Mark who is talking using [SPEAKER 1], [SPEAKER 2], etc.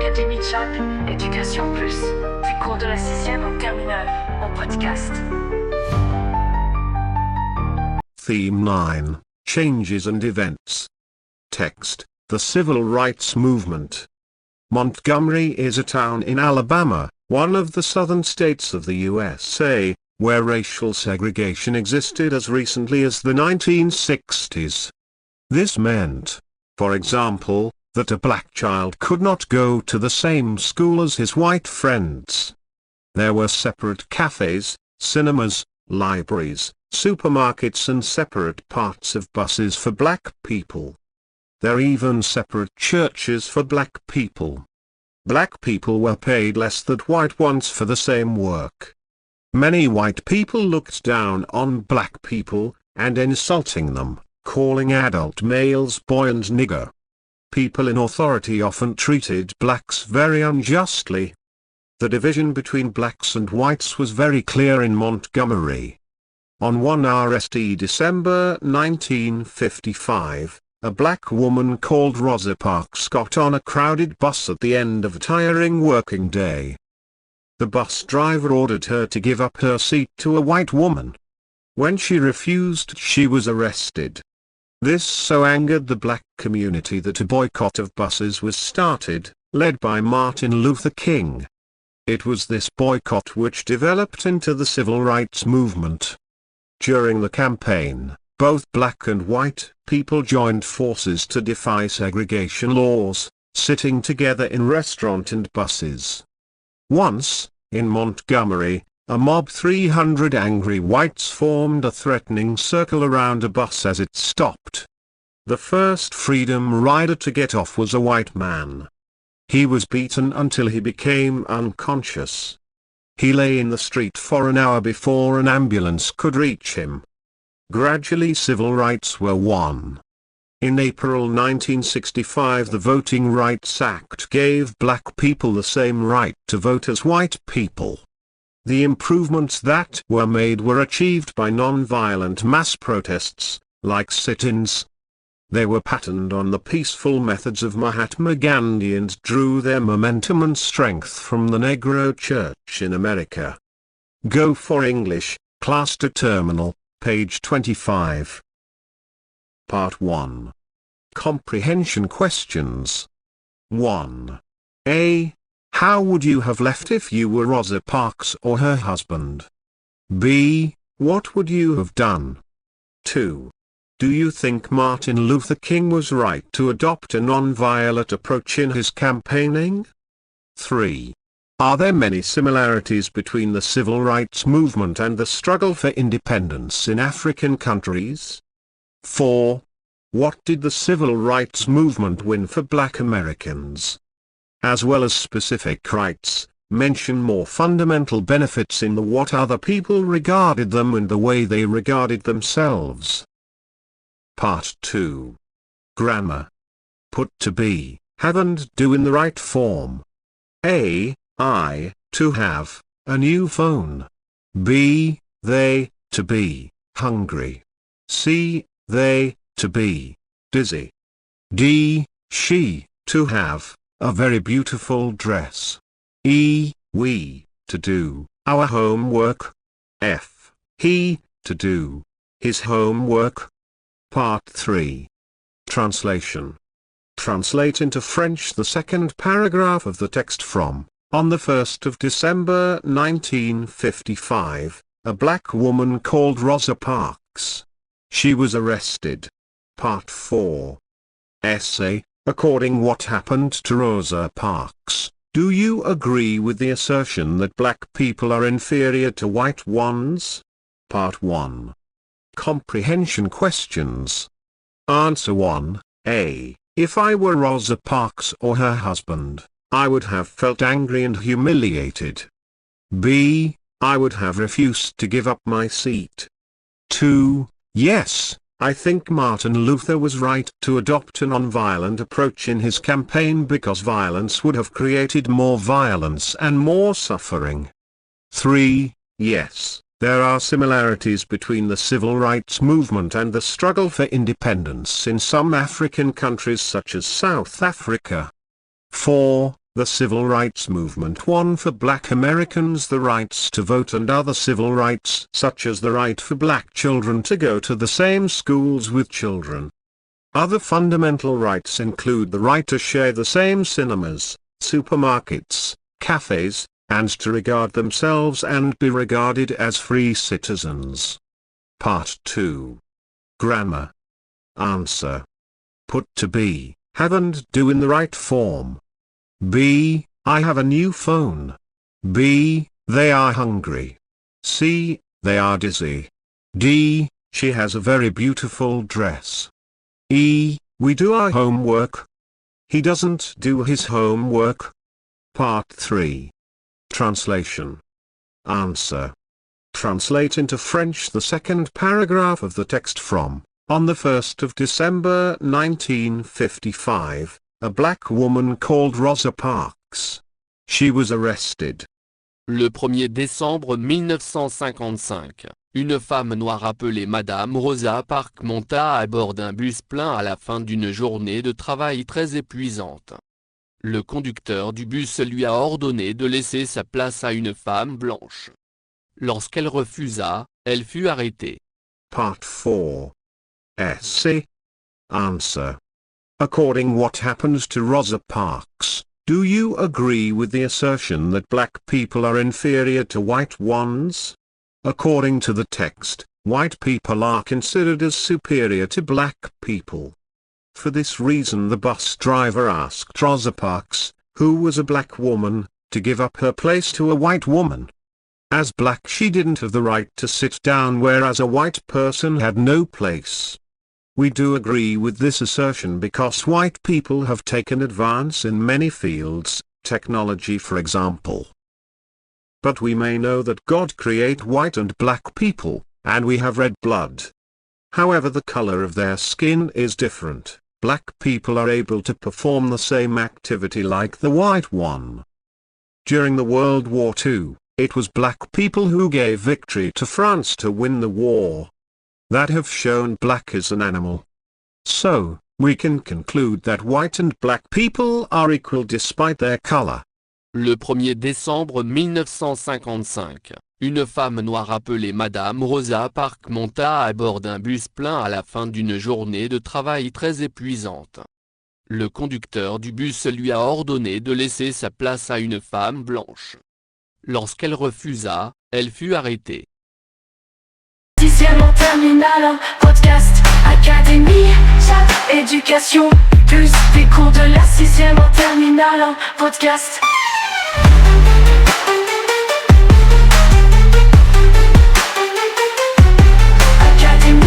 [SPEAKER 1] l'Académie Chap, Éducation Plus, du cours de la 6e en terminale, en podcast.
[SPEAKER 2] Theme 9, Changes and Events. Text, The Civil Rights Movement. Montgomery is a town in Alabama, one of the southern states of the USA, where racial segregation existed as recently as the 1960s. This meant, for example, that a black child could not go to the same school as his white friends. There were separate cafes, cinemas, libraries, supermarkets and separate parts of buses for black people. There are even separate churches for black people. Black people were paid less than white ones for the same work. Many white people looked down on black people, and insulting them, calling adult males boy and nigger. People in authority often treated blacks very unjustly. The division between blacks and whites was very clear in Montgomery. On 1 RST December 1955, a black woman called Rosa Parks got on a crowded bus at the end of a tiring working day. The bus driver ordered her to give up her seat to a white woman. When she refused, she was arrested. This so angered the black community that a boycott of buses was started, led by Martin Luther King. It was this boycott which developed into the civil rights movement. During the campaign, both black and white people joined forces to defy segregation laws, sitting together in restaurants and buses. Once, in Montgomery, a mob 300 angry whites formed a threatening circle around a bus as it stopped. The first Freedom Rider to get off was a white man. He was beaten until he became unconscious. He lay in the street for an hour before an ambulance could reach him. Gradually civil rights were won. In April 1965 the Voting Rights Act gave black people the same right to vote as white people. The improvements that were made were achieved by non-violent mass protests, like sit-ins. They were patterned on the peaceful methods of Mahatma Gandhi and drew their momentum and strength from the Negro Church in America. Go for English, Class to Terminal, page 25. Part 1. Comprehension questions. 1. A. How would you have left if you were Rosa Parks or her husband? B. What would you have done? 2. Do you think Martin Luther King was right to adopt a non-violent approach in his campaigning? 3. Are there many similarities between the civil rights movement and the struggle for independence in African countries? 4. What did the civil rights movement win for black Americans? As well as specific rights, mention more fundamental benefits in the what other people regarded them and the way they regarded themselves. Part 2. Grammar. Put to be, have and do in the right form. A. I, to have, a new phone. B. They, to be, hungry. C. They, to be, dizzy. D. She, to have, a very beautiful dress. E. We, to do, our homework. F. He, to do, his homework. Part 3. Translation. Translate into French the second paragraph of the text from, on the 1st of December 1955, a black woman called Rosa Parks. She was arrested. Part 4. Essay. According what happened to Rosa Parks, do you agree with the assertion that black people are inferior to white ones? Part 1. Comprehension questions. Answer 1. A. If I were Rosa Parks or her husband, I would have felt angry and humiliated. B. I would have refused to give up my seat. 2. Yes, I think Martin Luther was right to adopt a non-violent approach in his campaign because violence would have created more violence and more suffering. 3. Yes, there are similarities between the civil rights movement and the struggle for independence in some African countries such as South Africa. 4. The civil rights movement won for black Americans the rights to vote and other civil rights such as the right for black children to go to the same schools with children. Other fundamental rights include the right to share the same cinemas, supermarkets, cafes, and to regard themselves and be regarded as free citizens. Part 2. Grammar. Answer. Put to be, have and do in the right form. B. I have a new phone. B. They are hungry. C. They are dizzy. D. She has a very beautiful dress. E. We do our homework. He doesn't do his homework. Part 3. Translation. Answer. Translate into French the second paragraph of the text from, on the 1st of December 1955, a black woman called Rosa Parks. She was arrested.
[SPEAKER 3] Le 1er décembre 1955, une femme noire appelée Madame Rosa Parks monta à bord d'un bus plein à la fin d'une journée de travail très épuisante. Le conducteur du bus lui a ordonné de laisser sa place à une femme blanche. Lorsqu'elle refusa, elle fut arrêtée.
[SPEAKER 2] Part 4. Essay. Answer. According what happened to Rosa Parks, do you agree with the assertion that black people are inferior to white ones? According to the text, white people are considered as superior to black people. For this reason the bus driver asked Rosa Parks, who was a black woman, to give up her place to a white woman. As black she didn't have the right to sit down whereas a white person had no place. We do agree with this assertion because white people have taken advance in many fields, technology for example. But we may know that God created white and black people, and we have red blood. However, the color of their skin is different. Black people are able to perform the same activity like the white one. During the World War II, it was black people who gave victory to France to win the war. That have shown black is an animal. So, we can conclude that white and black people are equal despite their color.
[SPEAKER 3] Le 1er décembre 1955, une femme noire appelée Madame Rosa Parks monta à bord d'un bus plein à la fin d'une journée de travail très épuisante. Le conducteur du bus lui a ordonné de laisser sa place à une femme blanche. Lorsqu'elle refusa, elle fut arrêtée.
[SPEAKER 1] 6e en terminale, podcast, académie, chat, éducation, plus des cours de la 6e en terminale, podcast.